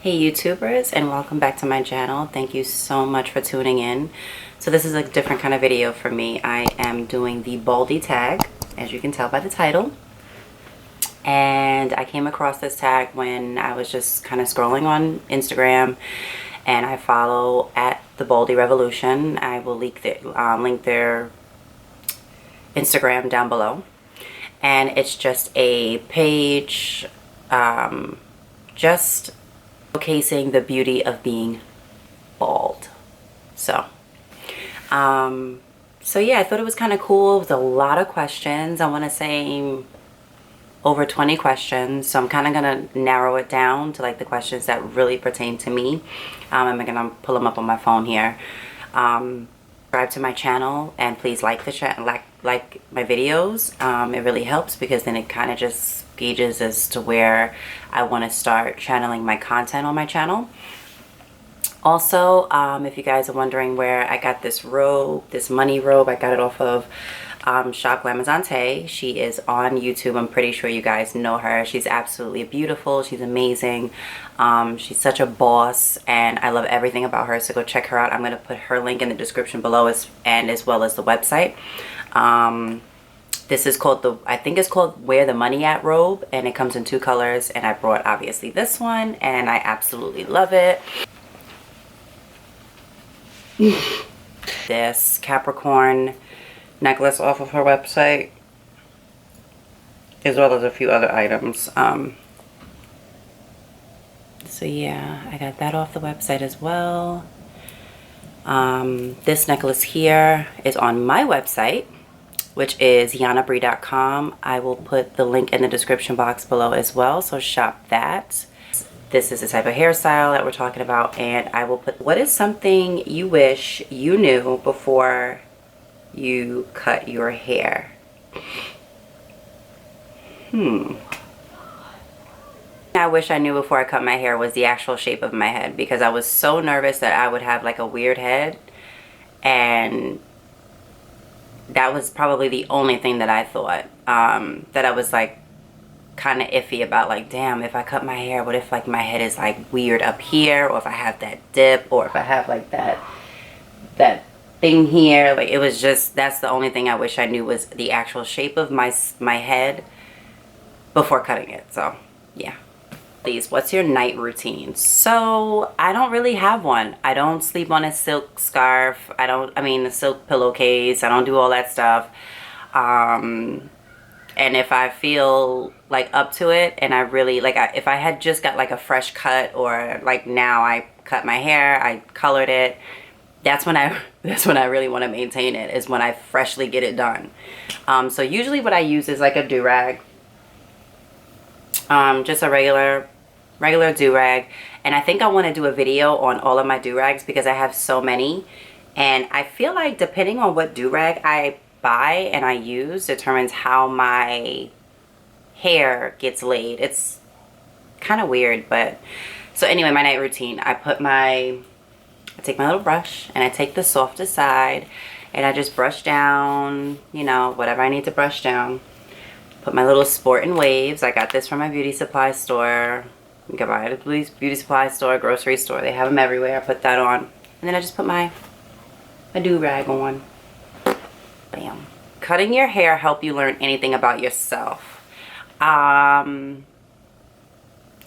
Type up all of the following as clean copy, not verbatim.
Hey YouTubers, and welcome back to my channel. Thank you so much for tuning in. So this is a different kind of video for me. I am doing the Baldie tag, as you can tell by the title. And I came across this tag when I was just kind of scrolling on Instagram, and I follow at the Baldie Revolution. I will link their Instagram down below. And it's just a page just showcasing the beauty of being bald. So yeah, I thought it was kind of cool. It was a lot of questions. I want to say over 20 questions. So I'm kind of going to narrow it down to like the questions that really pertain to me. I'm going to pull them up on my phone here. Subscribe to my channel, and please like the like my videos. It really helps because then it kind of just gauges as to where I want to start channeling my content on my channel. Also, if you guys are wondering where I got this robe, this money robe, I got it off of Shop Glamazante. She is on YouTube. I'm pretty sure you guys know her. She's absolutely beautiful. She's amazing. She's such a boss, and I love everything about her, so go check her out. I'm going to put her link in the description below, as well as the website. This is called I think it's called Where the Money At robe, and it comes in 2 colors, and I brought obviously this one, and I absolutely love it. This Capricorn necklace off of her website, as well as a few other items. So yeah, I got that off the website as well. This necklace here is on my website, which is yanabree.com. I will put the link in the description box below as well, so shop that. This is the type of hairstyle that we're talking about, and I will put, what is something you wish you knew before you cut your hair? I wish I knew before I cut my hair was the actual shape of my head, because I was so nervous that I would have like a weird head, and that was probably the only thing that I thought, that I was like kind of iffy about. Like, damn, if I cut my hair, what if like my head is like weird up here, or if I have that dip, or if I have like that thing here. Like, it was just, that's the only thing I wish I knew, was the actual shape of my head before cutting it. So yeah. What's your night routine? So I don't really have one. I don't sleep on a silk scarf. A silk pillowcase. I don't do all that stuff. And if I feel like up to it, and I really like, if I had just got like a fresh cut, or like now I cut my hair, I colored it, that's when I really want to maintain it, is when I freshly get it done. So usually what I use is like a do-rag, just a regular do-rag. And I think I want to do a video on all of my do-rags, because I have so many, and I feel like depending on what do-rag I buy and I use determines how my hair gets laid. It's kind of weird, but so anyway, my night routine, I take my little brush, and I take the softest side, and I just brush down, you know, whatever I need to brush down. Put my little Sport and Waves. I got this from my beauty supply store. You can buy it at the beauty supply store, grocery store. They have them everywhere. I put that on, and then I just put my do-rag on. Bam. Cutting your hair help you learn anything about yourself?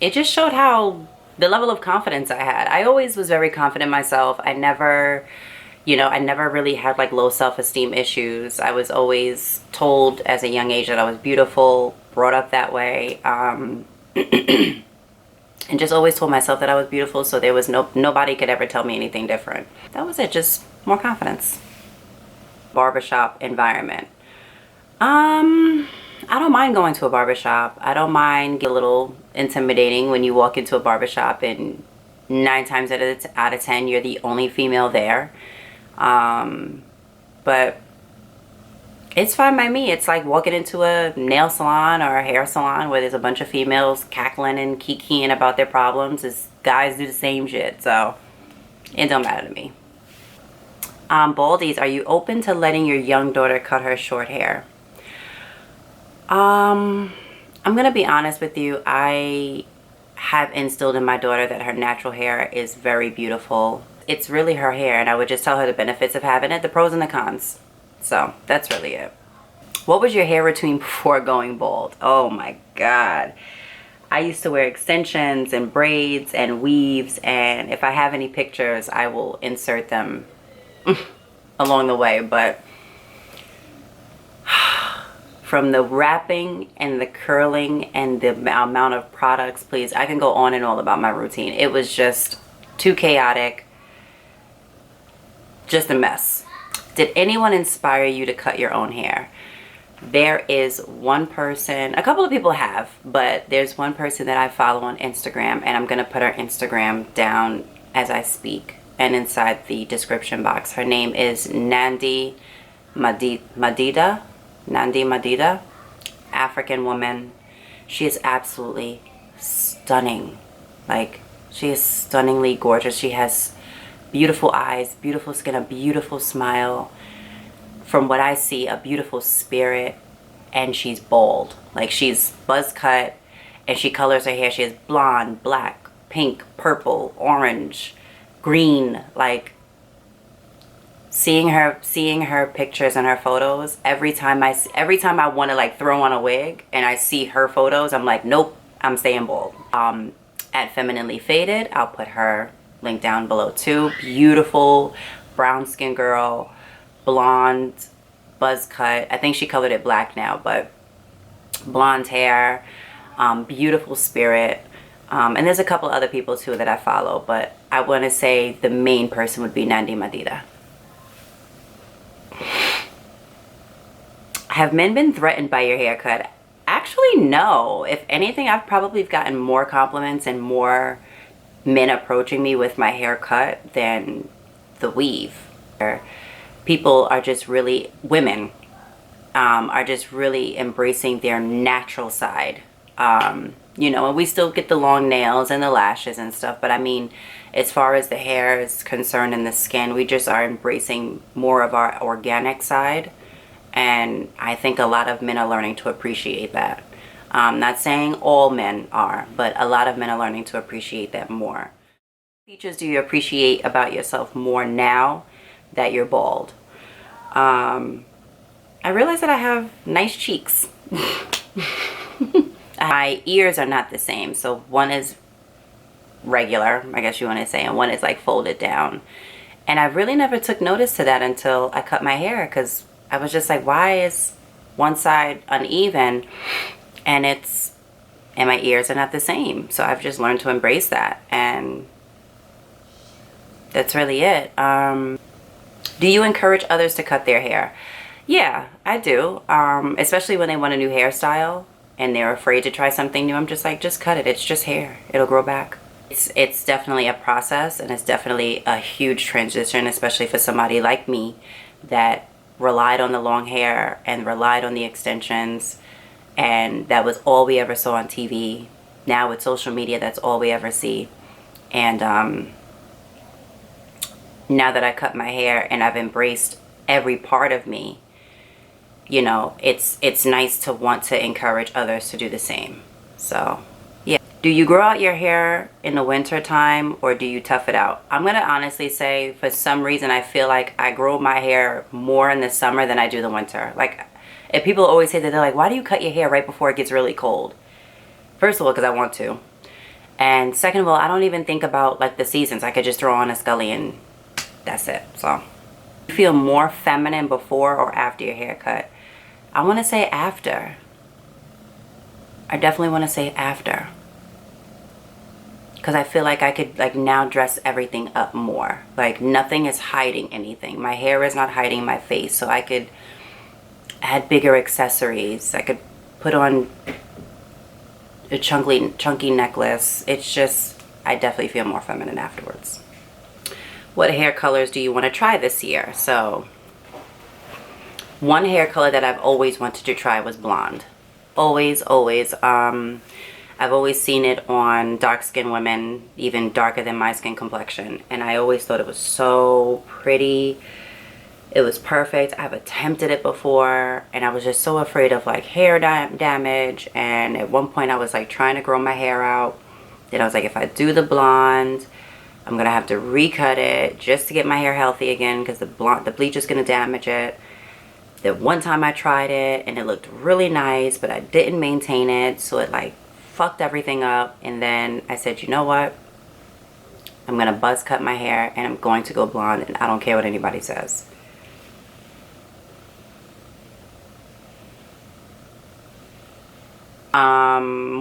It just showed how the level of confidence I had. I always was very confident myself. I never really had like low self-esteem issues. I was always told as a young age that I was beautiful, brought up that way. And just always told myself that I was beautiful, so there was nobody could ever tell me anything different. That was it, just more confidence. Barbershop environment. I don't mind going to a barbershop. I don't mind getting a little intimidating when you walk into a barbershop and 9 times out of 10 you're the only female there. But it's fine by me. It's like walking into a nail salon or a hair salon where there's a bunch of females cackling and kikiing about their problems. Guys do the same shit, so it don't matter to me. Baldies, are you open to letting your young daughter cut her short hair? I'm gonna be honest with you. I have instilled in my daughter that her natural hair is very beautiful. It's really her hair, and I would just tell her the benefits of having it, the pros and the cons. So that's really it. What was your hair routine before going bald? Oh my God. I used to wear extensions and braids and weaves, and if I have any pictures, I will insert them along the way. But from the wrapping and the curling and the amount of products, please, I can go on and on about my routine. It was just too chaotic, just a mess. Did anyone inspire you to cut your own hair? There is one person, a couple of people have, but there's one person that I follow on Instagram, and I'm going to put her Instagram down as I speak and inside the description box. Her name is Nandi Madida. Nandi Madida, African woman. She is absolutely stunning. Like, she is stunningly gorgeous. She has beautiful eyes, beautiful skin, a beautiful smile. From what I see, a beautiful spirit, and she's bold. Like, she's buzz cut, and she colors her hair. She has blonde, black, pink, purple, orange, green. Like, seeing her pictures and her photos, every time I want to like throw on a wig and I see her photos, I'm like, nope, I'm staying bald. At Femininely Faded, I'll put her link down below too. Beautiful brown skin girl, blonde, buzz cut. I think she colored it black now, but blonde hair, beautiful spirit. And there's a couple other people too that I follow, but I want to say the main person would be Nandi Madida. Have men been threatened by your haircut? Actually, no. If anything, I've probably gotten more compliments and more men approaching me with my haircut than the weave. People are just really, women are just really embracing their natural side. You know, and we still get the long nails and the lashes and stuff, but I mean, as far as the hair is concerned and the skin, we just are embracing more of our organic side. And I think a lot of men are learning to appreciate that. Not saying all men are, but a lot of men are learning to appreciate that more. What features do you appreciate about yourself more now that you're bald? I realize that I have nice cheeks. My ears are not the same. So one is regular, I guess you want to say, and one is like folded down. And I really never took notice to that until I cut my hair, because I was just like, why is one side uneven and my ears are not the same? So I've just learned to embrace that, and that's really it. Do you encourage others to cut their hair? Yeah, I do. Especially when they want a new hairstyle and they're afraid to try something new. I'm just like, just cut it. It's just hair. It'll grow back. It's definitely a process, and it's definitely a huge transition, especially for somebody like me that relied on the long hair and relied on the extensions, and that was all we ever saw on TV. Now with social media, that's all we ever see. And now that I cut my hair and I've embraced every part of me, you know, it's nice to want to encourage others to do the same. So yeah. Do you grow out your hair in the winter time, or do you tough it out? I'm gonna honestly say, for some reason, I feel like I grow my hair more in the summer than I do the winter. Like, if people always say that, they're like, why do you cut your hair right before it gets really cold? First of all, because I want to. And second of all, I don't even think about like the seasons. I could just throw on a scully and that's it. So, you feel more feminine before or after your haircut? I want to say after. I definitely want to say after. Because I feel like I could like now dress everything up more. Like, nothing is hiding anything. My hair is not hiding my face. So I could add bigger accessories. I could put on a chunky necklace. It's just, I definitely feel more feminine afterwards. What hair colors do you want to try this year? So, one hair color that I've always wanted to try was blonde. Always. I've always seen it on dark-skinned women, even darker than my skin complexion. And I always thought it was so pretty. It was perfect. I've attempted it before, and I was just so afraid of like hair damage. And at one point I was like trying to grow my hair out, Then I was like, if I do the blonde, I'm gonna have to recut it just to get my hair healthy again, because the bleach is gonna damage it. Then one time I tried it and it looked really nice, but I didn't maintain it, so it like fucked everything up. And then I said, you know what, I'm gonna buzz cut my hair and I'm going to go blonde, and I don't care what anybody says.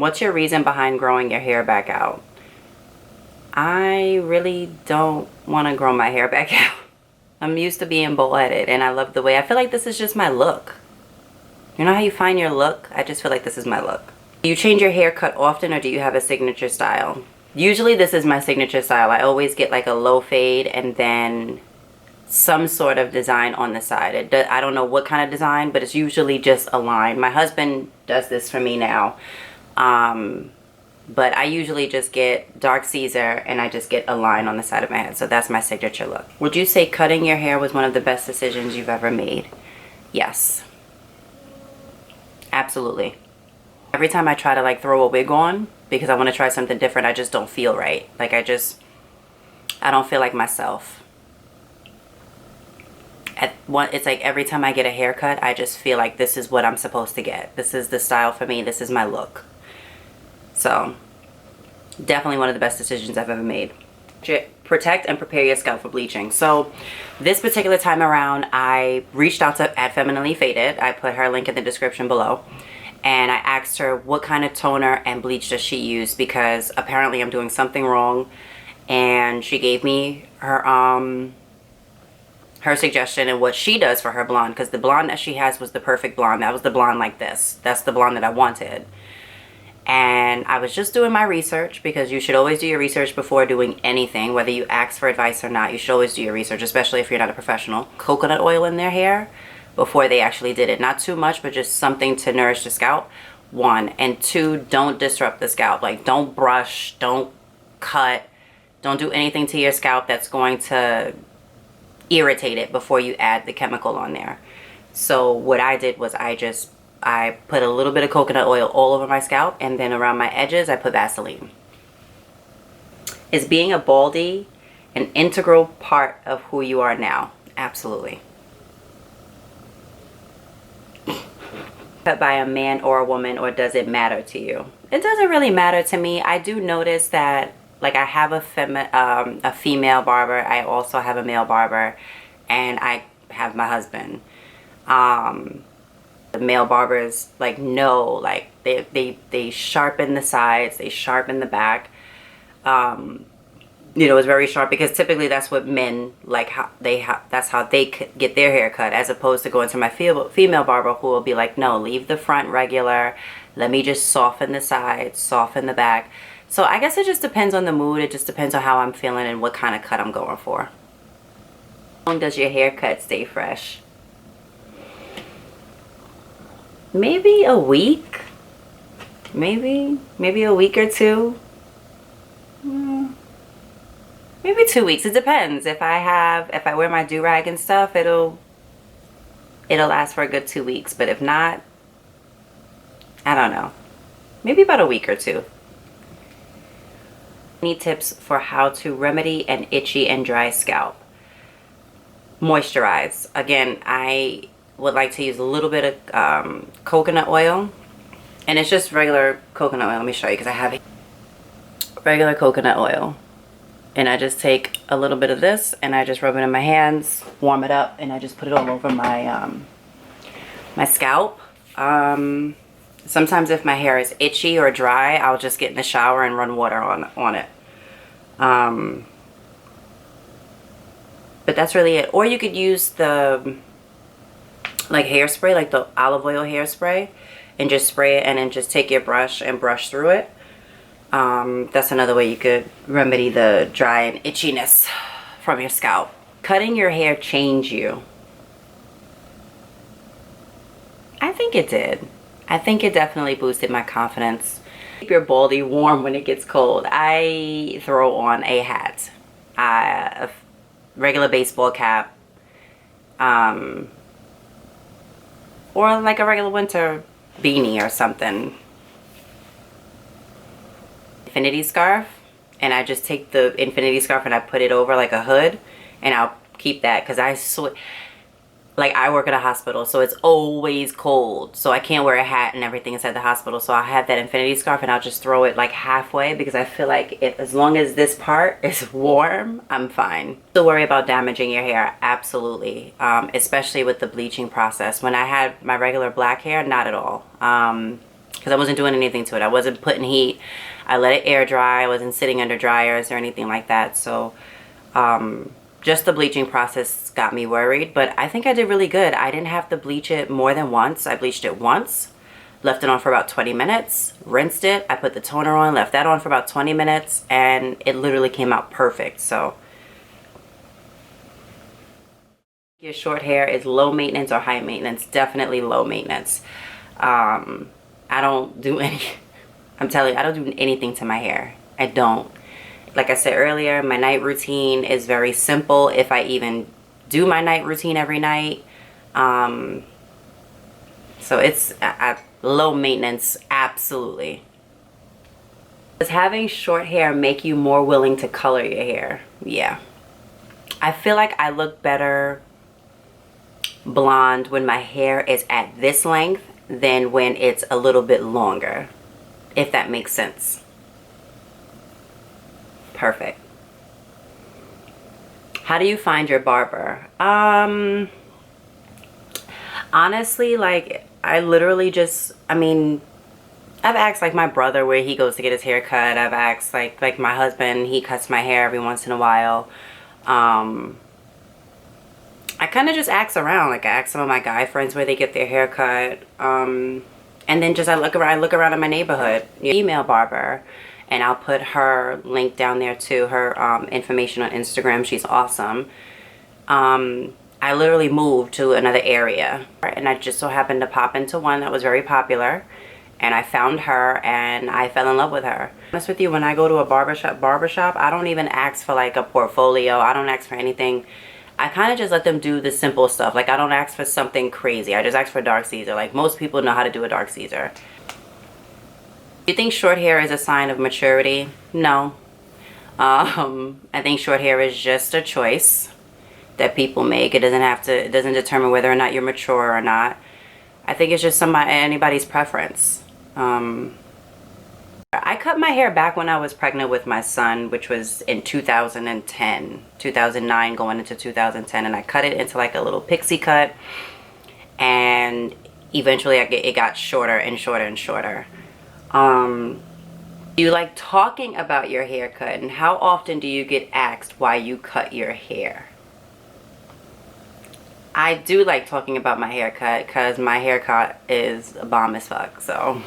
What's your reason behind growing your hair back out? I really don't want to grow my hair back out. I'm used to being bald-headed and I love the way, I feel like this is just my look. You know how you find your look? I just feel like this is my look. Do you change your haircut often, or do you have a signature style? Usually this is my signature style. I always get like a low fade and then some sort of design on the side. I don't know what kind of design, but it's usually just a line. My husband does this for me now. But I usually just get dark Caesar and I just get a line on the side of my head. So that's my signature look. Would you say cutting your hair was one of the best decisions you've ever made? Yes. Absolutely. Every time I try to like throw a wig on because I want to try something different, I just don't feel right. Like I don't feel like myself. It's like every time I get a haircut, I just feel like this is what I'm supposed to get. This is the style for me. This is my look. So, definitely one of the best decisions I've ever made. Protect and prepare your scalp for bleaching. So, this particular time around, I reached out to at Femininely Faded. I put her link in the description below. And I asked her what kind of toner and bleach does she use, because apparently I'm doing something wrong. And she gave me her suggestion and what she does for her blonde, because the blonde that she has was the perfect blonde. That was the blonde like this. That's the blonde that I wanted. And I was just doing my research, because you should always do your research before doing anything, whether you ask for advice or not. You should always do your research, especially if you're not a professional. Coconut oil in their hair before they actually did it. Not too much, but just something to nourish the scalp. 1. And 2, don't disrupt the scalp. Like, don't brush, don't cut, don't do anything to your scalp that's going to irritate it before you add the chemical on there. So what I did was I put a little bit of coconut oil all over my scalp, and then around my edges I put Vaseline. Is being a baldie an integral part of who you are now? Absolutely. Cut by a man or a woman, or does it matter to you? It doesn't really matter to me. I do notice that, like, I have a female barber. I also have a male barber, and I have my husband. The male barbers, like, no, like they sharpen the sides, they sharpen the back. You know, it's very sharp, because typically that's what men like. That's how they get their hair cut, as opposed to going to my female barber, who will be like, no, leave the front regular. Let me just soften the sides, soften the back. So I guess it just depends on the mood. It just depends on how I'm feeling and what kind of cut I'm going for. How long does your haircut stay fresh? Maybe a week. Maybe a week or 2. Maybe 2 weeks. It depends. If I wear my do-rag and stuff, it'll last for a good 2 weeks. But if not, I don't know. Maybe about a week or 2. Any tips for how to remedy an itchy and dry scalp? Moisturize. Again, I would like to use a little bit of coconut oil, and it's just regular coconut oil. Let me show you, because I have regular coconut oil, and I just take a little bit of this and I just rub it in my hands, warm it up, and I just put it all over my my scalp. Sometimes if my hair is itchy or dry, I'll just get in the shower and run water on it. But that's really it. Or you could use the like hairspray, like the olive oil hairspray, and just spray it, and then just take your brush and brush through it. That's another way you could remedy the dry and itchiness from your scalp. Cutting your hair change you? I think it did. I think it definitely boosted my confidence. Keep your baldie warm when it gets cold. I throw on a hat, a regular baseball cap, or like a regular winter beanie or something. infinity scarf, and I just take the infinity scarf and I put it over like a hood, and I'll keep that because like I work at a hospital, so it's always cold, so I can't wear a hat and everything inside the hospital. So I have that infinity scarf and I'll just throw it like halfway, because I feel like as long as this part is warm, I'm fine. Still worry about damaging your hair, absolutely, especially with the bleaching process. When I had my regular black hair, not at all, because I wasn't doing anything to it. I wasn't putting heat. I let it air dry. I wasn't sitting under dryers or anything like that. So just the bleaching process got me worried, but I think I did really good. I didn't have to bleach it more than once. I bleached it once, left it on for about 20 minutes, rinsed it, I put the toner on, left that on for about 20 minutes, and it literally came out perfect. So your short hair is low maintenance or high maintenance? Definitely low maintenance. I don't do I'm telling you, I don't do anything to my hair. I don't. Like I said earlier, my night routine is very simple, if I even do my night routine every night. So it's low maintenance, absolutely. Does having short hair make you more willing to color your hair? Yeah. I feel like I look better blonde when my hair is at this length than when it's a little bit longer, if that makes sense. Perfect. How do you find your barber? Honestly, like, I literally just, I mean, I've asked like my brother where he goes to get his hair cut. I've asked like my husband, he cuts my hair every once in a while. I kind of just ask around. Like I ask some of my guy friends where they get their hair cut. And then just I look around in my neighborhood. Female barber. And I'll put her link down there too, her information on Instagram. She's awesome. I literally moved to another area, and I just so happened to pop into one that was very popular, and I found her and I fell in love with her. To be honest with you, when I go to a barbershop, I don't even ask for like a portfolio. I don't ask for anything. I kind of just let them do the simple stuff. Like I don't ask for something crazy. I just ask for dark Caesar. Like most people know how to do a dark Caesar. Do you think short hair is a sign of maturity? No. I think short hair is just a choice that people make. It doesn't determine whether or not you're mature or not. I think it's just anybody's preference. I cut my hair back when I was pregnant with my son, which was in 2009 going into 2010, and I cut it into like a little pixie cut, and eventually it got shorter and shorter and shorter. Do you like talking about your haircut, and how often do you get asked why you cut your hair? I do like talking about my haircut because my haircut is a bomb as fuck. So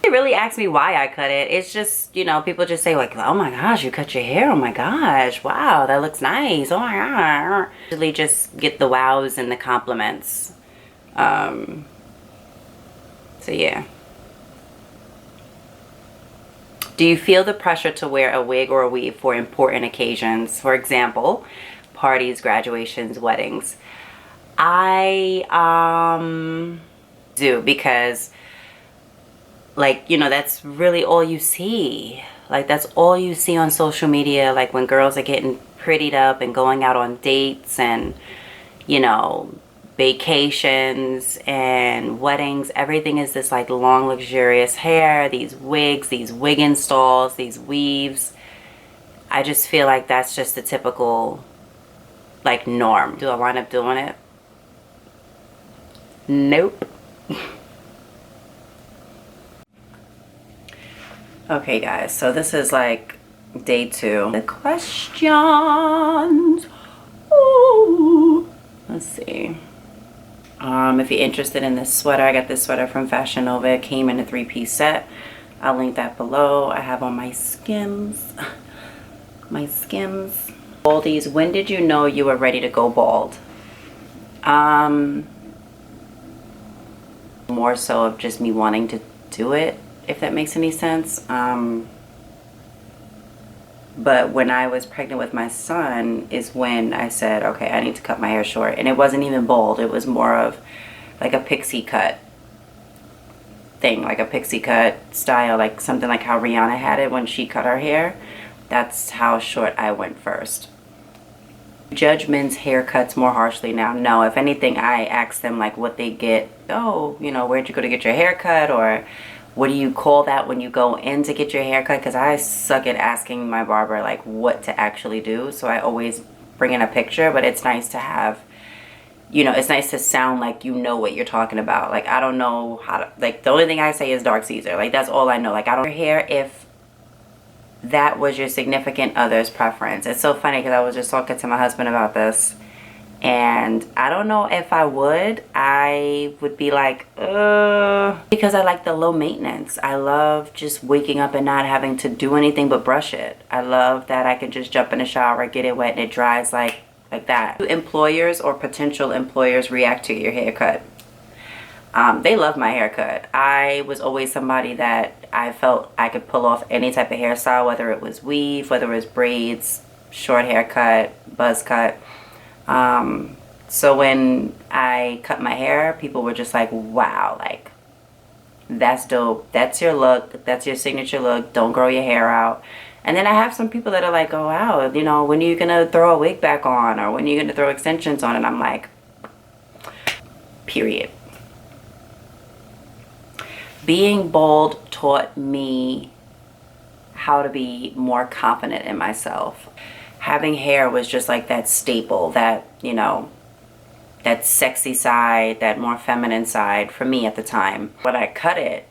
they really ask me why I cut it. It's just, you know, people just say like, oh my gosh, you cut your hair, oh my gosh, wow, that looks nice, oh my god. Usually just get the wows and the compliments. So yeah. Do you feel the pressure to wear a wig or a weave for important occasions? For example, parties, graduations, weddings. I do, because like, you know, that's really all you see. Like that's all you see on social media, like when girls are getting prettied up and going out on dates and, you know, vacations and weddings. Everything is this like long luxurious hair, these wigs, these wig installs, these weaves. I just feel like that's just the typical like norm. Do I wind up doing it? Nope. Okay guys, so this is like day 2. The questions. Ooh. Let's see. If you're interested in this sweater, I got this sweater from Fashion Nova. It came in a 3-piece set. I'll link that below. I have on my Skims. My Skims. Baldies, when did you know you were ready to go bald? More so of just me wanting to do it, if that makes any sense. But when I was pregnant with my son is when I said, okay, I need to cut my hair short. And it wasn't even bald. It was more of like a pixie cut thing, like a pixie cut style, like something like how Rihanna had it when she cut her hair. That's how short I went first. Judge men's haircuts more harshly now? No, if anything, I ask them like what they get. Oh, you know, where'd you go to get your haircut, or what do you call that when you go in to get your haircut? Because I suck at asking my barber like what to actually do, so I always bring in a picture. But it's nice to have, you know, it's nice to sound like you know what you're talking about. Like, I don't know how to, like, the only thing I say is dark Caesar. Like, that's all I know. Like, I don't care if that was your significant other's preference. It's so funny because I was just talking to my husband about this, and I don't know if I would be like, because I like the low maintenance. I love just waking up and not having to do anything but brush it. I love that I can just jump in the shower, get it wet, and it dries like that. Do employers or potential employers react to your haircut? They love my haircut. I was always somebody that I felt I could pull off any type of hairstyle, whether it was weave, whether it was braids, short haircut, buzz cut. So when I cut my hair, people were just like, wow, like, that's dope. That's your look. That's your signature look. Don't grow your hair out. And then I have some people that are like, oh, wow, you know, when are you going to throw a wig back on? Or when are you going to throw extensions on? And I'm like, period. Being bald taught me how to be more confident in myself. Having hair was just like that staple, that, you know, that sexy side, that more feminine side for me at the time. When I cut it,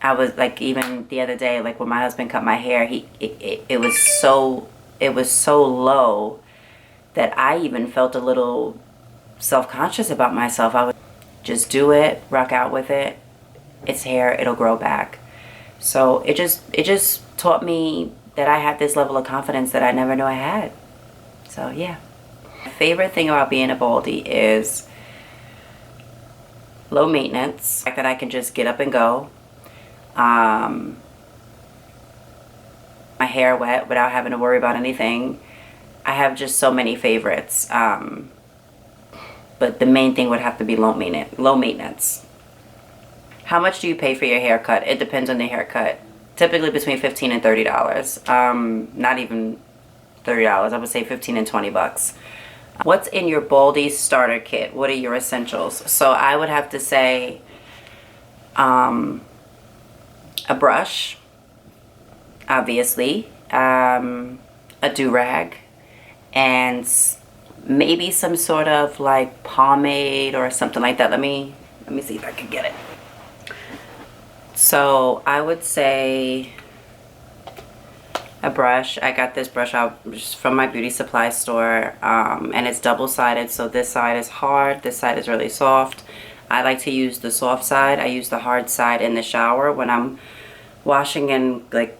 I was like, even the other day, like when my husband cut my hair, it was so low that I even felt a little self-conscious about myself. I would just do it, rock out with it. It's hair, it'll grow back. So it just taught me that I had this level of confidence that I never knew I had. So yeah. My favorite thing about being a Baldie is low maintenance. The fact that I can just get up and go. My hair wet without having to worry about anything. I have just so many favorites. But the main thing would have to be low maintenance. How much do you pay for your haircut? It depends on the haircut. Typically between $15 and $30. Not even $30. I would say 15 and 20 bucks. What's in your Baldie starter kit? What are your essentials? So I would have to say a brush, obviously, a do-rag, and maybe some sort of like pomade or something like that. Let me see if I can get it. So I would say a brush. I got this brush out just from my beauty supply store, and it's double-sided, so this side is hard, this side is really soft. I like to use the soft side. I use the hard side in the shower when I'm washing and like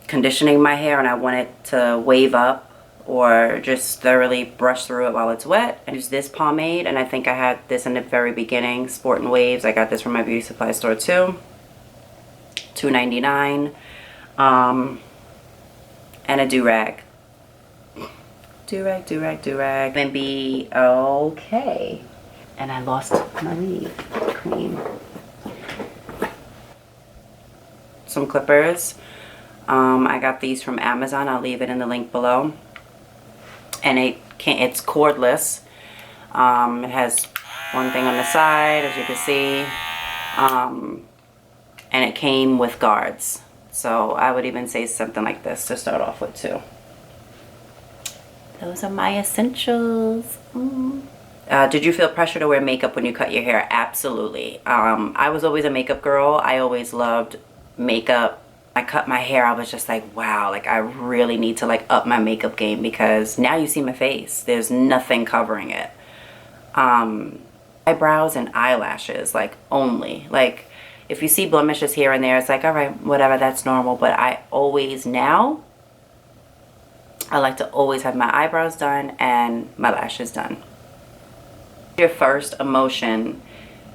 conditioning my hair and I want it to wave up or just thoroughly brush through it while it's wet. I use this pomade, and I think I had this in the very beginning, Sport and Waves. I got this from my beauty supply store too. $2.99. And a do-rag. Do-rag. Then be okay. And I lost my weave cream. Some clippers. I got these from Amazon. I'll leave it in the link below. And it's cordless. It has one thing on the side, as you can see. And it came with guards. So I would even say something like this to start off with too. Those are my essentials. Did you feel pressure to wear makeup when you cut your hair? Absolutely. I was always a makeup girl. I always loved makeup. I cut my hair, I was just like, wow, like I really need to like up my makeup game because now you see my face. There's nothing covering it. Eyebrows and eyelashes, like only. Like if you see blemishes here and there, it's like, all right, whatever, that's normal. But I like to always have my eyebrows done and my lashes done. Your first emotion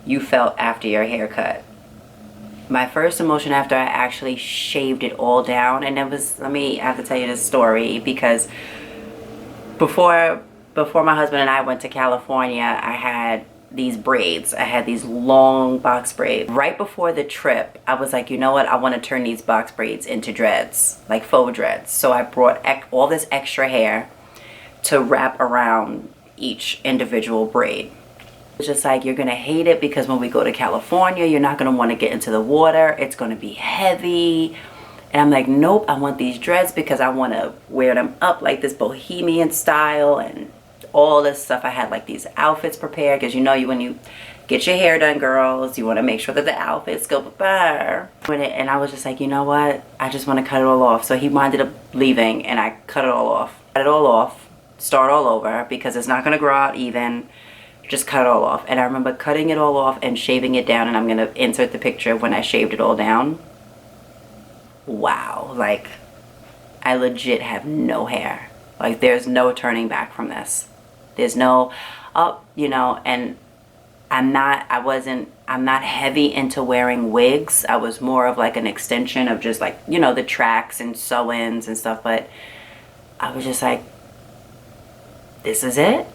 you felt after your haircut? My first emotion after I actually shaved it all down, and it was, I have to tell you this story because before my husband and I went to California, I had these braids. I had these long box braids. Right before the trip, I was like, you know what? I want to turn these box braids into dreads, like faux dreads. So I brought all this extra hair to wrap around each individual braid. It's just like, you're going to hate it because when we go to California, you're not going to want to get into the water. It's going to be heavy. And I'm like, nope, I want these dreads because I want to wear them up like this bohemian style and all this stuff. I had like these outfits prepared because you know, when you get your hair done, girls, you want to make sure that the outfits go bar. And I was just like, you know what? I just want to cut it all off. So he ended up leaving and I cut it all off. Cut it all off, start all over because it's not going to grow out even. Just cut it all off. And I remember cutting it all off and shaving it down, and I'm going to insert the picture of when I shaved it all down. Wow, like I legit have no hair. Like there's no turning back from this. There's no you know, and I'm not heavy into wearing wigs. I was more of like an extension of just like, you know, the tracks and sew-ins and stuff, but I was just like, this is it.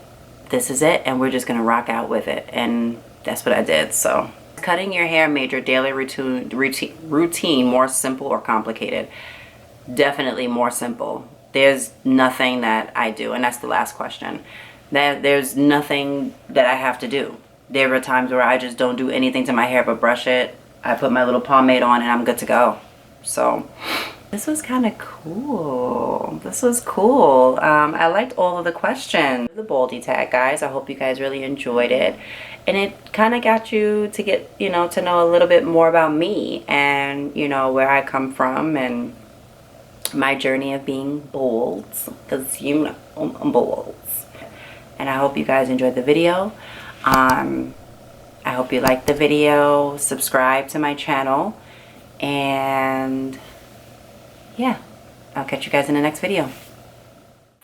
This is it, and we're just gonna rock out with it. And that's what I did. So cutting your hair made your daily routine more simple or complicated? Definitely more simple. There's nothing that I do, and that's the last question. There's nothing that I have to do. There are times where I just don't do anything to my hair but brush it. I put my little pomade on and I'm good to go. So this was kind of cool. This was cool. I liked all of the questions. The Baldie tag, guys. I hope you guys really enjoyed it. And it kind of got you to get, you know, to know a little bit more about me and, you know, where I come from and my journey of being bald. Because, you know, I'm bald. And I hope you guys enjoyed the video. I hope you liked the video. Subscribe to my channel. And yeah, I'll catch you guys in the next video.